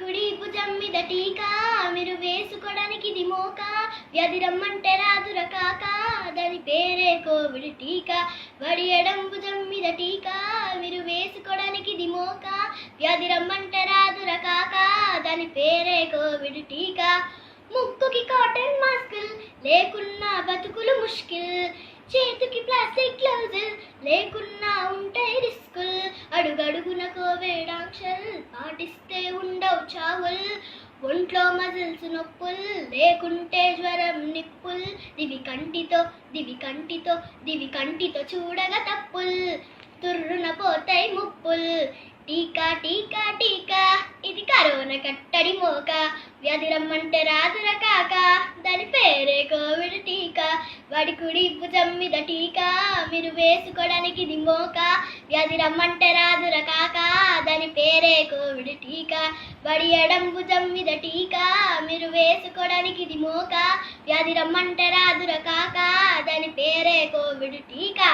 కుడి భుజం మీద టీకా మీరు వేసుకోవడానికి ఇది మోకా వ్యాధి రమ్మంటే రాదుర కాక దాని పేరే కోవిడ్ టీకా వడి ఎడం భుజం మీద టీకా మీరు వేసుకోవడానికి ఇది మోకా వ్యాధి రమ్మంటే రాదుర కాక దాని పేరే కోవిడ్ టీకా ముక్కుకి కాటన్ మాస్కులు లేకున్నా బతుకులు ముష్కిల్ చేతికి ప్లాస్టిక్ గ్లౌజ్ లేకున్నా ఉంటాయి రిస్కుల్ అడుగడుగున కోవిడ్ ఆంక్షల్ పాటిస్తే ఉండవు చావుల్ ఒంట్లో మజిల్స్ నొప్పుల్ లేకుంటే జ్వరం నిప్పుల్ దివి కంటితో చూడగా తప్పుల్ తుర్రున పోతాయి ముప్పుల్ టీకా టీకా టీకా ఇది కరోనా కట్టడి మోక వ్యాధి రమ్మంటే రాదుర కాక దాని పేరే కోవిడ్ టీకా వాడి కుడి భుజం మీద టీకా మీరు వేసుకోవడానికి ఇది మోక వ్యాధి రమ్మంటే రాదుర కాక దాని పేరే కోవిడ్ టీకా వాడి ఎడం భుజం మీద టీకా మీరు వేసుకోవడానికి ఇది మోక వ్యాధి రమ్మంటే రాదుర కాక దాని పేరే కోవిడ్ టీకా.